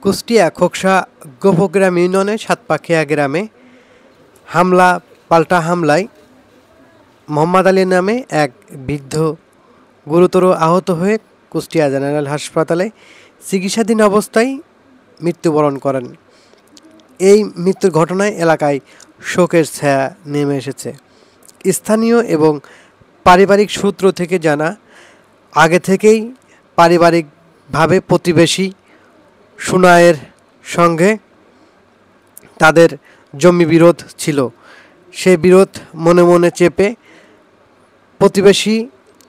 কুষ্টিয়া খোকসা গোপগ্রাম ইউনিয়নের সাতপাখিয়া গ্রামে পাল্টা হামলায় মোহাম্মদ আলী নামে এক বৃদ্ধ গুরুতর আহত হয়ে কুষ্টিয়া জেনারেল হাসপাতালে চিকিৎসাধীন অবস্থায় মৃত্যুবরণ করেন। এই মৃত্যুর ঘটনায় এলাকায় শোকের ছায়া নেমে এসেছে। স্থানীয় এবং পারিবারিক সূত্র থেকে জানা, আগে থেকেই পারিবারিকভাবে প্রতিবেশী সুনায়ের সঙ্গে তাদের জমি বিরোধ ছিল। সে বিরোধ মনে মনে চেপে প্রতিবেশী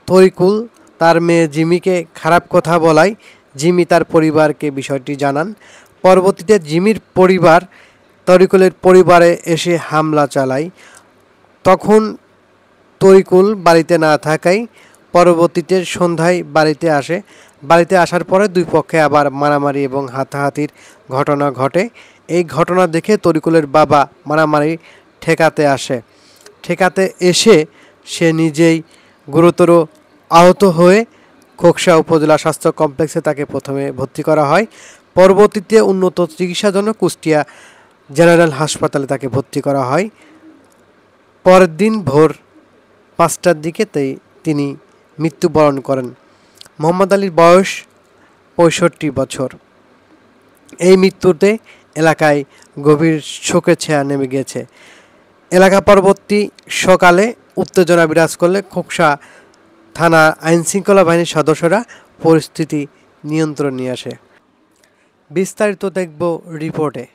তরিকুল তার মেয়ে জিমিকে খারাপ কথা বলায় জিমি তার পরিবারকে বিষয়টি জানান। পরবর্তীতে জিমির পরিবার তরিকুলের পরিবারে এসে হামলা চালায়। তখন তরিকুল বাড়িতে না থাকায় পরবর্তীতে সন্ধ্যায় বাড়িতে আসে। বাড়িতে আসার পরে দুই পক্ষে আবার মারামারি এবং হাতাহাতির ঘটনা ঘটে। এই ঘটনা দেখে তরিকুলের বাবা মারামারি ঠেকাতে এসে সে নিজেই গুরুতর আহত হয়ে খোকসা উপজেলা স্বাস্থ্য কমপ্লেক্সে তাকে প্রথমে ভর্তি করা হয়। পরবর্তীতে উন্নত চিকিৎসার জন্য কুষ্টিয়া জেনারেল হাসপাতালে তাকে ভর্তি করা হয়। পরের দিন ভোর 5টার দিকে তিনি মৃত্যুবরণ করেন। মোহাম্মদ আলীর বয়স 65 বছর। এই মৃত্যুতে এলাকায় গভীর শোকের ছায়া নেমে গিয়েছে। এলাকা পরবর্তী সকালে উত্তেজনা বিরাজ করলে খোকসা থানা আইনশৃঙ্খলা বাহিনীর সদস্যরা পরিস্থিতি নিয়ন্ত্রণ নিয়ে আসে। বিস্তারিত দেখব রিপোর্টে।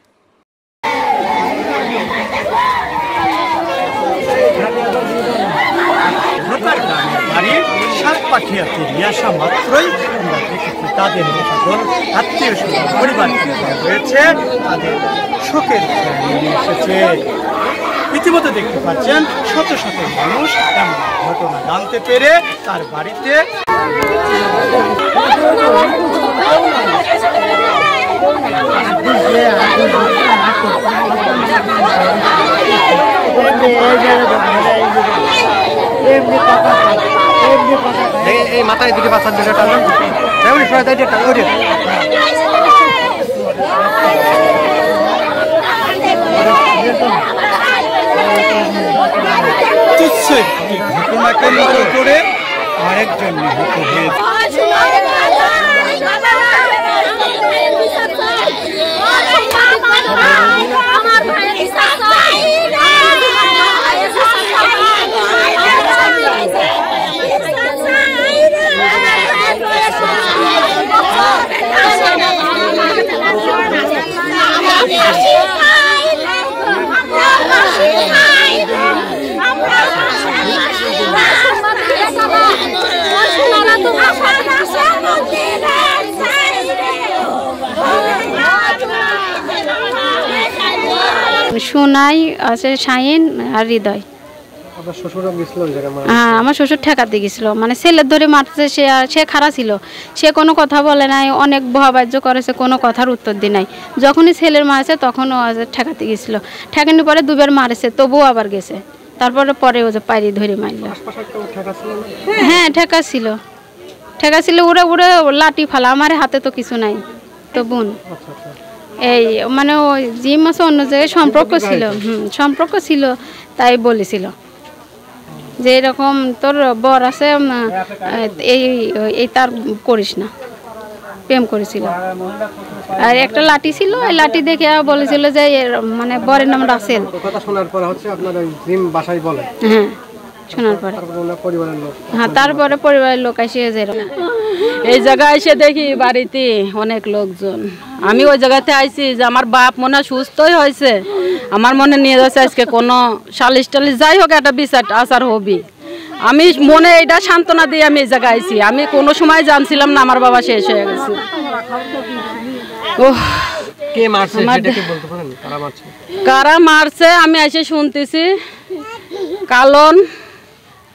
সাতপাখিয়াতে নিয়ে আসা মাত্রই আমরা দেখেছি তাদের সকল আত্মীয় স্বজন পরিবার রয়েছে, তাদের শোকের নিয়ে এসেছে। ইতিমধ্যে দেখতে পাচ্ছেন শত শত মানুষ এমন ঘটনা জানতে পেরে তার বাড়িতে এই মাথায় দিকে বাঁচার বিষয়টা ঘটনা কেন্দ্র করে আরেকজন নিহত হয়েছে। সুনাই আছে, শাহিন আর হৃদয়। হ্যাঁ, আমার শ্বশুর ঠেকাতে গেছিল, মানে ছেলের ধরে মারছে। সে খারাপ ছিল, সে কোনো কথা বলে নাই, অনেক বহাবাহ্য করেছে, কোনো কথার উত্তর দিয়ে নাই। যখনই ছেলের মারছে তখন ও ঠেকাতে গেছিল। ঠেকানোর পরে দুবার মারেছে, তবুও আবার গেছে। পরে ও যে পায়রি ধরে মারল। হ্যাঁ, ঠেকা ছিল উড়ে লাঠি ফালা। আমার হাতে তো কিছু নাই তো বোন। এই মানে ওই জিম আছে, অন্য জায়গায় সম্পর্ক ছিল তাই বলেছিল যে এরকম তোর বর আছে, এই তার করিস না, প্রেম করেছিল। আর একটা লাঠি ছিল, এই লাঠি দেখে বলেছিল যে মানে বরের নাম রাসেল। হ্যাঁ, শোনার পরে তারপরে পরিবারের লোক এসে এই জায়গায় এসে দেখি বাড়িতে অনেক লোকজন। আমি ওই জায়গাতে আইছি যে আমার বাপ মনে সুস্থই হয়েছে, আমার মনে নিয়ে যাচ্ছে আজকে কোনো সালিশ টালিশ যাই হোক একটা বিচার আচার হবে। আমি মনে এটা সান্ত্বনা দিয়ে আমি এই জায়গায় আইছি। আমি কোনো সময় জানছিলাম না আমার বাবা শেষ হয়ে গেছে। কারা মারছে আমি এসে শুনতেছি, কালন,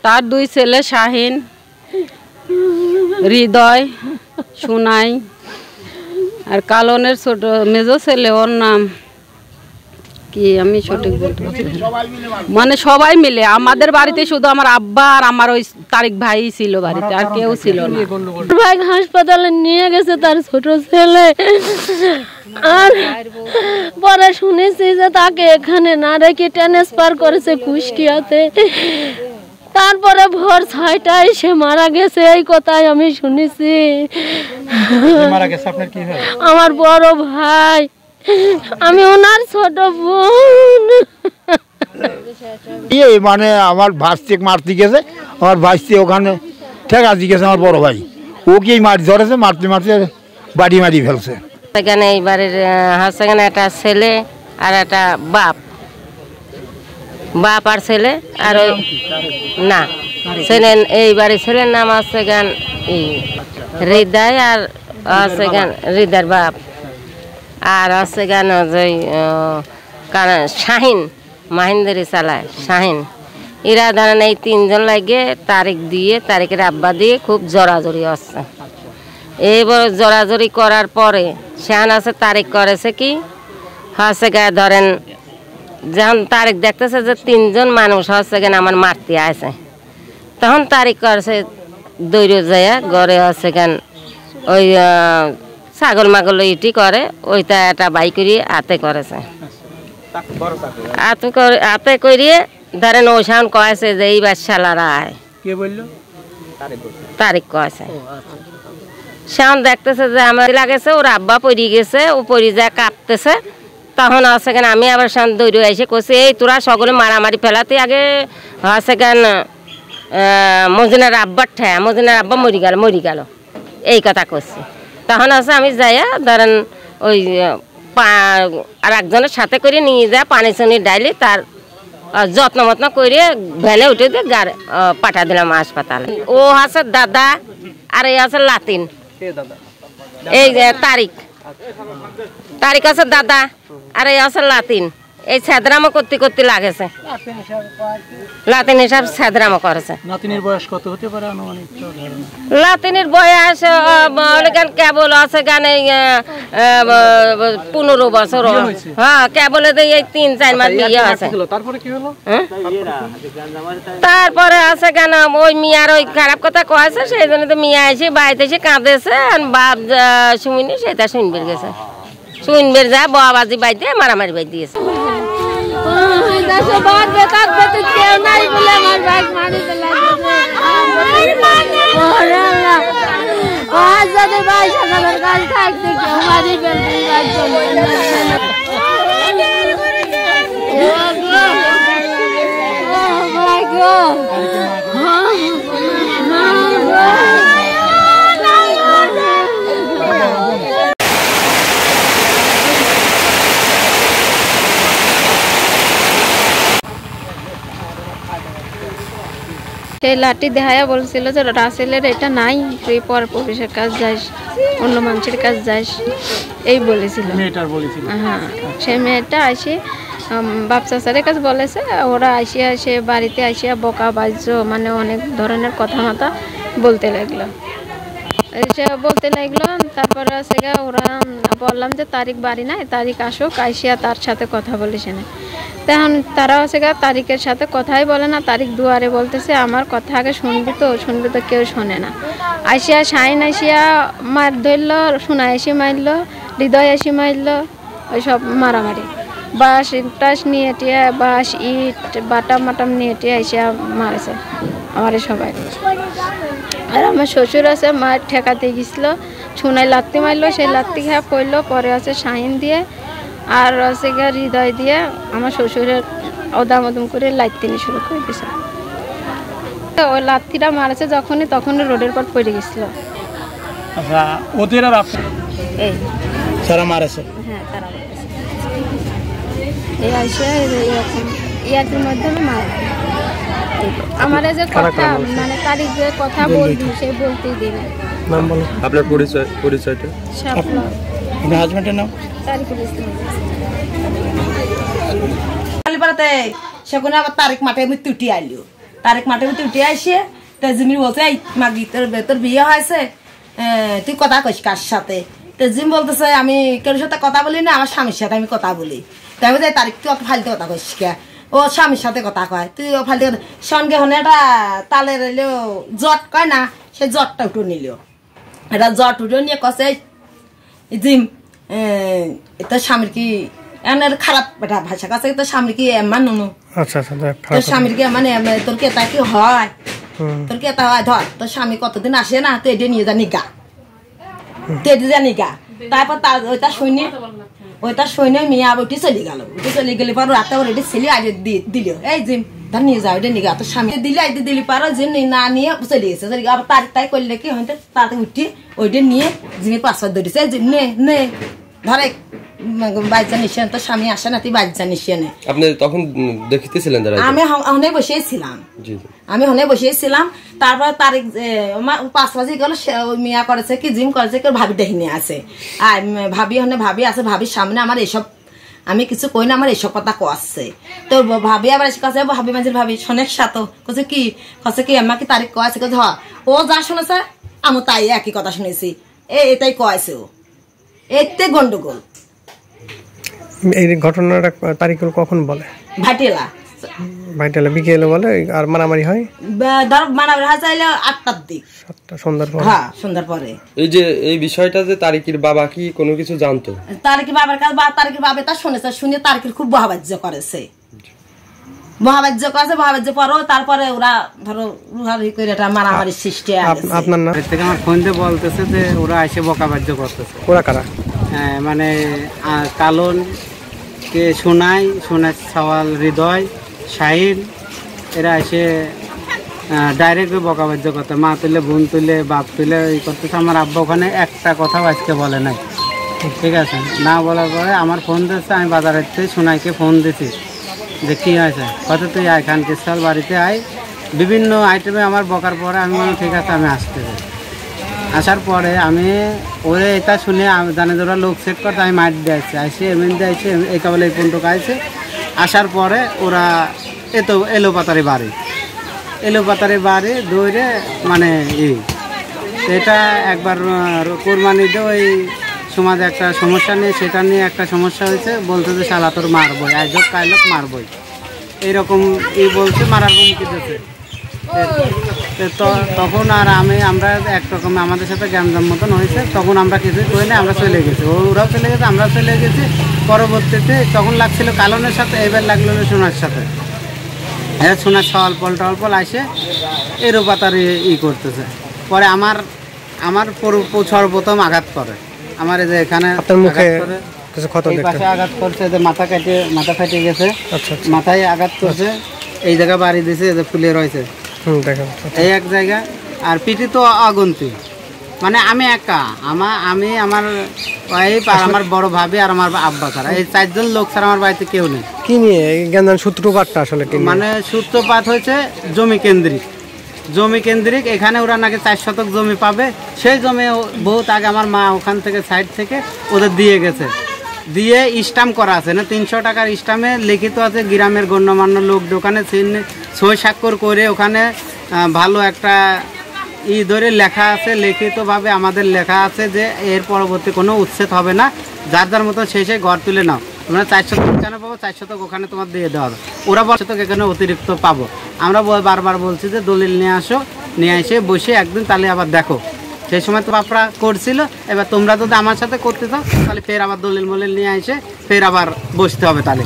তার দুই ছেলে শাহিন, হৃদয়, সুনাই, আর কালনের ছোট মেজো ছেলে ওর নাম কি আমি সঠিক বলতে পারছি না। মানে সবাই মিলে আমাদের বাড়িতে শুধু আমার আব্বা আর আমার ওই তারিক ভাই ছিল বাড়িতে, আর কেউ ছিল না। ভাই হাসপাতালে নিয়ে গেছে তার ছোট ছেলে, আর পরে শুনেছি যে তাকে এখানে না রেখে ট্রান্সফার করেছে কুষ্টিয়াতে। তারপরে ভোর 6টায় সে মারা গেছে, এই কথাই আমি শুনেছি। মারা গেছে আপনার কি হয়? আমার বড় ভাই, আমি ওনার ছোট বোন। মানে আমার ভাইকে মারতে গেছে, আমার ভাইকে ওখানে ঠেকা দিয়ে গেছে আমার বড় ভাই, ওকেই মারি ধরেছে, মারতে মারতে বাড়ি মারি ফেলছে। সেখানে এই বাড়ির সেখানে একটা ছেলে আর একটা বাপ আর ছেলে, আর ওই না ছেলে এই বাড়ির ছেলের নাম আছে গান হৃদয়, আর আছে গান হৃদয়ের বাপ, আর আছে গান শাহিন, মাহিন্দারি চালায় শাহিন। এরা ধরেন এই 3 জন লাগে তারিখের আব্বা দিয়ে খুব জড়াজড়ি আসছে। এইবার জড়াজড়ি করার পরে শাহান আছে তারিখ করেছে কি হচ্ছে গা, ধরেন যখন তারিখ দেখতেছে যে 3 জন মানুষ হচ্ছে গেন আমার মারতে আছে, তখন তারিখ করেছে দৈর্য যায় গড়ে হচ্ছে গেন ওই ছাগল মাগল ইটি করে, ওইটা একটা বাই করিয়ে হাতে করেছে, হাতে করিয়ে ধরেন ওই শাহান কয়েছে যে এই বাচ্চালারা আয়, তারিখ কয়েছে। শাহান দেখতেছে যে আমার লাগেছে, ওর আব্বা পড়ে গেছে, ও পড়ে যায় কাঁপতেছে। তখন আছে কেন আমি আবার শাহান দৌড়ে এসে কইছে এই তোরা সকলে মারামারি ফেলাতে আগে আছে কেন মজিনার আব্বার ঠেয়া, মজিনার আব্বা মরি গেল এই কথা করছি। তখন আছে আমি যাইয়া ধরেন ওই আর একজনের সাথে করে নিয়ে যায় পানি চানি ডাইলে তার যত্ন মত্ন করে ভ্যানে উঠে দিয়ে পাঠা দিলাম হাসপাতালে। ও আছে দাদা আর এই আছে লাতিন, এই তারিখ আছে দাদা আর এই আছে লাতিন, এই ছেদরামো করতে করতে লাগেছে, লাতিন হিসাব ছেদরামো করেছে। নাতিনের বয়স কত হতে পারে? লাতিনের বয়স কেবল আছে গান 15 বছর। হ্যাঁ কেবল এই 3-4 মাস বিয়ে আছে। তারপরে আছে গান ওই মিয়ার ওই খারাপ কথা কয়েছে, সেই জন্য তো মিয়া এসে বাড়িতে এসে কাঁদেছে, বাপ শুনিনি সেটা শুনবের গেছে, শুনবের যা বাবাজি বাইতে মারামারি বাই দিয়েছে। সেই লাঠি দেখায়া বলছিল যে রাসেলের এটা নাই, তুই পর পুলিশের কাজ যাস, অন্য মানুষের কাজ যাস, এই বলেছিল। হ্যাঁ সেই মেয়েটা আসে বাপ চাচারের কাছে বলেছে, ওরা আসিয়া সে বাড়িতে আসিয়া বকা বাজ্য মানে অনেক ধরনের কথা মাথা বলতে লাগলো। তারপরে আছে ওরা বললাম যে তারিখ বাড়ি নাই, তারিখ আসুক, আইসিয়া তার সাথে কথা বলিস না। তখন তারা আছে তারিখের সাথে কথাই বলে না, তারিখ দুয়ারে বলতেছে আমার কথা আগে শুনবি তো কেউ শোনে না। আইসিয়া শাইন আসিয়া মার ধরলো, সোনা এসে মারলো, হৃদয় এসে মারলো, ওই সব মারামারি বাঁশ টাস নিয়ে টিয়া, বাঁশ ইট বাটাম মাটাম নিয়ে টিয়া এসিয়া মারেছে আমার সবাই। আর আমার শ্বশুর আছে মার ঠেকাতে গেছিলো, ছুনায় লাত্তি মারলো, সেই লাত্তি খেয়ে পড়লো, পরে আছে শাহিন দিয়ে আর আছে হৃদয় দিয়ে আমার শ্বশুরের ওদামদম করে লাত্তিনি শুরু করে দিয়েছে। ওই লাত্তিটা মারেছে যখনই, তখনই রোডের পর পড়ে গেছিল। আচ্ছা ওদের আর এই সারা মারেছে? হ্যাঁ তারা এই আসে এরকম ইয়াদের মাধ্যমে মারা। আমার যে কথা মানে তারিখ যে কথা বলবি সে বলতেই দিই না। নাম বলো আপনার পরিচয়টা। আপনার হাজবেন্ডের নাম? তারিকুল ইসলাম। কালীপাড়াতে সেখানে আবার তারিখ মাঠে মৃত্যু উঠে আইলো, তারিখ মাঠে মৃত্যু উঠে আসে তো জিমি বলছে এই মাগি তোর বিয়ে হয়েছে, তুই কথা কইস কার সাথে? তো জিম বলতেছে আমি কেউ সাথে কথা বলি না, আমার স্বামীর সাথে আমি কথা বলি। তাই যাই তারিখ তুই ওকে ফালতে কথা কইস কে ও স্বামীর সাথে কথা কয় তুই ও ফালতে কথা সঙ্গে হনে একটা তালের এলো জট কয় না সে জটটা উঠে নিল এটা জট উঠে নিয়ে কষে জিম তোর স্বামীর কি এমন খারাপ একটা ভাষা কাছে তোর স্বামীর কি এমন নুনু আচ্ছা আচ্ছা তোর স্বামীর কি মানে তোর কি এটা কি হয় তোর কি এটা হয় ধর তোর স্বামী কতদিন আসে না তুই এটা নিয়ে জানি গা তুই এটা জানি গা তারপর তার ওইটা সৈন্য মিয়া উঠে চলে গেলে পর রাতে ওর এটা ছেলে আজ দিল এই জিম ধর নিয়ে যাও এটা নিয়ে তোর স্বামী দিলে আজ দিলি পারো জিম না নিয়ে চলে গেছে আবার তারিখ তাই করলে কি হয়তো তাড়াতাড়ি উঠি ওইটা নিয়ে জিমের পাসওয়ার্ড ধরেছে জিম নে ধরে বাচ্চা নিশ্চয় তোর স্বামী আসে না তুই বাচ্চা নিশ্চয় নে আপনি তখন দেখিতেছিলেন আমি হনে বসেছিলাম তারপর তারিখ 5 বাজে গেল মিয়া করেছে কি জিম করেছে কি ভাবি দেখিনি আছে আর ভাবি আছে ভাবির সামনে আমার এসব আমি কিছু কই না আমার এসব কথা কচ্ছে তো ভাবি আবার এসে কাছে ভাবি মাঝির ভাবি শোনেক সাথে কছে কি আমার কি তারিখ কয়েছে ও যা শুনেছে আমি তাই একই কথা শুনেছি এটাই কয়েছে ও এতে গন্ডগোল এই ঘটনাটা তারিখ কখন বলে ভাইটেলা বিকেলে বলে আর মারামারি হয় ধর মারামারি হয় চাইলে 8টার দিক সন্ধ্যার পরে হ্যাঁ সন্ধ্যার পরে এই যে এই বিষয়টা যে তারিকের বাবা কি কোনো কিছু জানতো তারিকের বাবার কাছে তারিকের বাবা তা শুনেছে শুনে তারিকের খুব মহাবাজ্য করেছে পরও তারপরে ওরা ধরো রুহারি করে এটা মারামারির সৃষ্টি আপনার না থেকে আমার ফোন দিয়ে বলতেছে যে ওরা এসে বকাবাজ্য করতেছে ওরা কারা হ্যাঁ মানে কালন কে শোনায় সওয়াল হৃদয় শাহিন এরা এসে ডাইরেক্ট বকাবাজ্য করতে মা তুলে বোন তুলে বাপ তুলে এই করতেছে আমার আব্বা ওখানে একটা কথাও আজকে বলে নাই ঠিক আছে না বলার পরে আমার ফোন দিচ্ছে আমি বাজারের থেকে সোনাইকে ফোন দিছি যে কী হয়েছে কত তুই আয় খানকিস্তাল বাড়িতে আয় বিভিন্ন আইটেমে আমার বকার পরে আমি বললাম ঠিক আছে আমি আসতে চাই আসার পরে আমি ওরে এটা শুনে জানে ওরা লোক সেট করতে আমি মাঠ দিয়ে আসছি আসি এমনি দিয়ে আসছি এই কেবল এই পর্যন্ত আইছে আসার পরে ওরা এলোপাতারি বাড়ি দৌড়ে মানে এটা একবার কোরবানিতে ওই সমাজে একটা সমস্যা নিয়ে সেটা নিয়ে একটা সমস্যা হয়েছে বলতে যে শালা তোর মারবই আজক কাইলক মারবই এইরকম বলছে মারার হুমকি দিতে তখন আর আমরা একরকম আমাদের সাথে গ্যামজাম মতন হয়েছে তখন আমরা কিছুই করি না আমরা চলে গেছি ওরাও চলে গেছে আমরা চলে গেছি পরবর্তীতে তখন লাগছিল কালনের সাথে এবার লাগলো সোনার সাথে হ্যাঁ সোনার টলপল আসে এরোপাতার করতেছে পরে আমার সর্বপ্রথম আঘাত করে আমার এই যে এখানে আঘাত করছে মাথা ফেটে গেছে মাথায় আঘাত করছে এই জায়গা বাড়ি দিয়েছে যে ফুলে রয়েছে এই এক জায়গা আর পিঠে তো অগুন্তি মানে আমি একা আমি আমার ওয়াইফ আর আমার বড় ভাবি আর আমার আব্বা ছাড়া এই 4 জন লোক ছাড়া আমার বাড়িতে কেউ নেই কি নিয়ে জ্ঞান সূত্রপাতটা আসলে মানে সূত্রপাত হয়েছে জমি কেন্দ্রিক এখানে ওরা নাকি 4 শতক জমি পাবে সেই জমি বহুত আগে আমার মা ওখান থেকে সাইড থেকে ওদের দিয়ে গেছে দিয়ে স্টাম্প করা আছে না 300 টাকার স্টাম্পে লিখিত আছে গ্রামের গণ্যমান্য লোক দোকানে সই স্বাক্ষর করে ওখানে ভালো একটা ধরে লেখা আছে লিখিতভাবে আমাদের লেখা আছে যে এর পরবর্তী কোনো উচ্ছেদ হবে না যার মতো সেই ঘর তুলে নাও তোমরা 4 শতক এখানে পাবো 4 শতক ওখানে তোমার দিয়ে দেওয়া হবে ওরা 4 শতক এখানে অতিরিক্ত পাবো আমরা বারবার বলছি যে দলিল নিয়ে এসে বসে একদিন তাহলে আবার দেখো সেই সময় তো বাপরা করছিল এবার তোমরা যদি আমার সাথে করতে চাও তাহলে ফের আবার দলিল নিয়ে এসে ফের আবার বসতে হবে তাহলে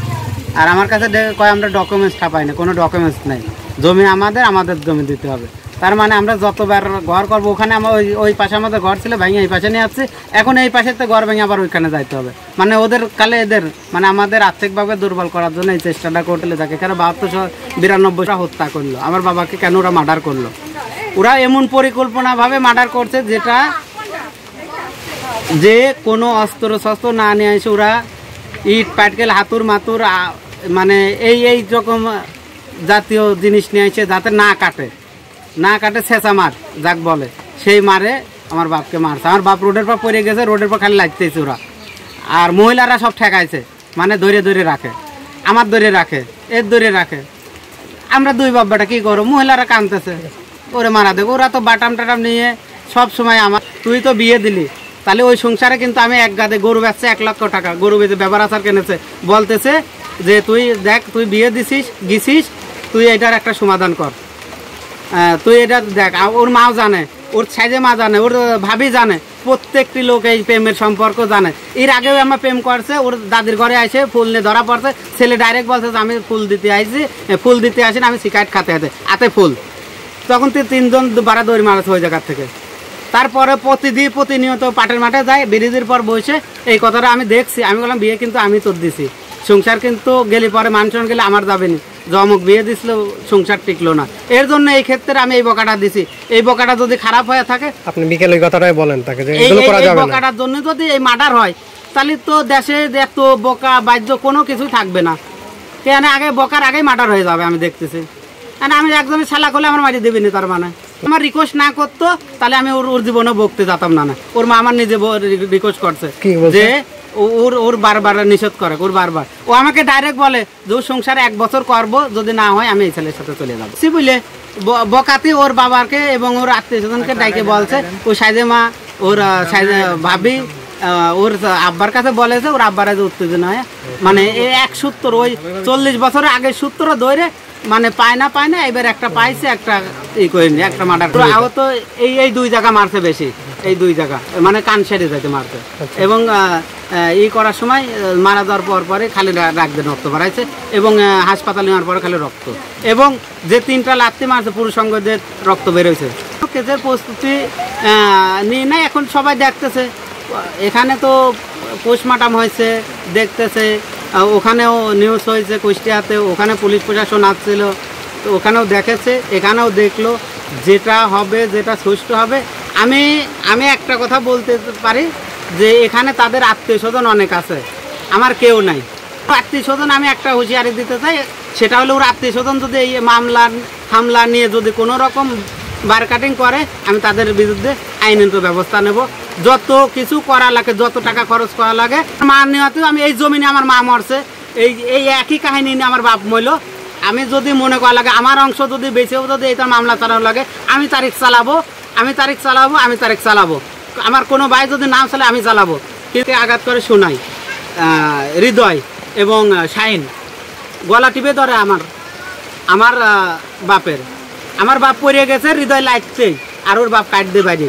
আর আমার কাছে কয় আমরা ডকুমেন্টস ছাপাই না কোনো ডকুমেন্টস নেই জমি আমাদের জমি দিতে হবে তার মানে আমরা যতবার ঘর করবো ওখানে আমার ওই পাশে আমাদের ঘর ছিল ভেঙে এই পাশে নিয়ে আসছে এখন এই পাশে তো ঘর ভেঙে আবার ওইখানে যাইতে হবে মানে এদের মানে আমাদের আর্থিকভাবে দুর্বল করার জন্য এই চেষ্টাটা করলে থাকে কেন 7292টা হত্যা করলো আমার বাবাকে কেন ওরা মার্ডার করলো ওরা এমন পরিকল্পনাভাবে মার্ডার করছে যেটা যে কোনো অস্ত্র শস্ত্র না নিয়ে এসে ওরা ইট পাটকেল হাতুর মাতুর মানে এই রকম জাতীয় জিনিস নিয়ে এসে যাতে না কাটে ছেঁচা মার যাক বলে সেই মারে আমার বাপকে মারছে আমার বাপ রোডের পর পড়ে গেছে রোডের পর খালি লাগতেছে ওরা আর মহিলারা সব ঠেকাইছে মানে ধরে রাখে আমার ধরে রাখে আমরা দুই বাব্বাটা কি করো মহিলারা কাঁদতেছে ওরে মারা দেবো ওরা তো বাটাম টাটাম নিয়ে সব সময় আমার তুই তো বিয়ে দিলি তাহলে ওই সংসারে কিন্তু আমি এক গাদে গরু বেচছে 1 লক্ষ টাকা, গরু বেচে ব্যবহার আচার কিনেছে, বলতেছে যে তুই দেখ তুই বিয়ে গেছিস তুই এটার একটা সমাধান কর, তুই এটা দেখ। ওর মাও জানে, ওর সাইজে মা জানে, ওর ভাবি জানে, প্রত্যেকটি লোক এই প্রেমের সম্পর্ক জানে। এর আগেও আমার প্রেম করছে, ওর দাদির ঘরে আসে ফুল নিয়ে ধরা পড়ছে, ছেলে ডাইরেক্ট বলছে যে আমি ফুল দিতে আসি না, আমি সিগারেট খাতে হাতে ফুল। তখন 3জন বারা দৌড় মারাছে ওই জায়গার থেকে। তারপরে প্রতিনিয়ত পাটের মাঠে যায়, ব্রিজের পর বসে এই কথাটা আমি দেখছি। আমি বললাম বিয়ে কিন্তু আমি তোর দিছি, সংসার কিন্তু গেলে পরে মানুষজন গেলে আমার যাবে না, জমক বিয়ে দিছিল সংসার টিকলো না। এর জন্য এই ক্ষেত্রে আমি এই বকাটা দিছি। এই বকাটা যদি খারাপ হয়ে থাকে, আপনি বিকেলে এই কথাটাই বলেন তাকে যে এই এগুলো করা যাবে না। বকাটার জন্য যদি এই মার্ডার হয় তাহলে তো দেশে এত বকা বাহ্য কোনো কিছুই থাকবে না। কেন আগে বকার আগেই মার্ডার হয়ে যাবে আমি দেখতেছি। আমি একজনের শালা করলে আমার মারি দেবিনি, তার মানে আমার রিকোয়েস্ট না করতো তাহলে আমি ওর জীবনে বকতে যেতাম না। ওর মা আমার নিজে রিকোয়েস্ট করছে যে ওর বারবার নিষেধ করে, ওর বারবার ও আমাকে ডাইরেক্ট বলে যে ওর সংসারে 1 বছর করবো, যদি না হয় আমি এই ছেলের সাথে চলে যাবো। সে বুঝলে বকাতে ওর বাবাকে এবং ওর আত্মীয় স্বজনকে ডাইকে বলছে, ওর সাইজে মা, ওর সাইজে ভাবি, ওর আব্বার কাছে বলেছে, ওর আব্বার উত্তেজনা হয় মানে এক সূত্র, ওই 40 বছরের আগের সূত্র ধরে মানে পায় না এবার একটা পাইছে, একটা ই করিনি, একটা মার্ডার আহত এই 2 জায়গা মারছে বেশি, এই 2 জায়গা মানে কান সেরে যাইতে মারছে। এবং ই করার সময় মারা যাওয়ার পরে খালি রাখবে রক্ত বাড়াইছে, এবং হাসপাতালে নেওয়ার পরে খালি রক্ত, এবং যে 3টা লাত্তি মারছে পুরুষ সঙ্গ যে রক্ত বেরোইছে। কেসের প্রস্তুতি নিয়ে নাই, এখন সবাই দেখতেছে। এখানে তো পোস্টমর্টম হয়েছে, দেখতেছে, ওখানেও নিউজ হয়েছে কুষ্টিয়াতে, ওখানে পুলিশ প্রশাসন আসছিল, তো ওখানেও দেখেছে, এখানেও দেখলো। যেটা হবে, যেটা সুষ্ঠু হবে। আমি একটা কথা বলতে পারি যে এখানে তাদের আত্মীয় স্বজন অনেক আছে, আমার কেউ নাই। আত্মীয় স্বজন আমি একটা হুঁশিয়ারি দিতে চাই, সেটা হলো ওর আত্মীয় স্বজন যদি এই হামলা নিয়ে যদি কোনো রকম বার কাটিং করে, আমি তাদের বিরুদ্ধে আইনত ব্যবস্থা নেব। যত কিছু করা লাগে, যত টাকা খরচ করা লাগে। মা নেওয়াতেও আমি এই জমিনে আমার মা মরছে, এই একই কাহিনী নিয়ে আমার বাপ মরল। আমি যদি মনে করা লাগে আমার অংশ যদি বেঁচেও যদি এটা মামলা চালানো লাগে, আমি তারিখ চালাবো। আমার কোনো ভাই যদি নাম চালে আমি চালাবো। কিন্তু আঘাত করে শোনাই হৃদয় এবং শাইন গলা টিপে ধরে আমার বাপের। আমার বাপ পড়ে গেছে হৃদয় লাগতেই, আর ওর বাপ কাট দিয়ে বাইরে।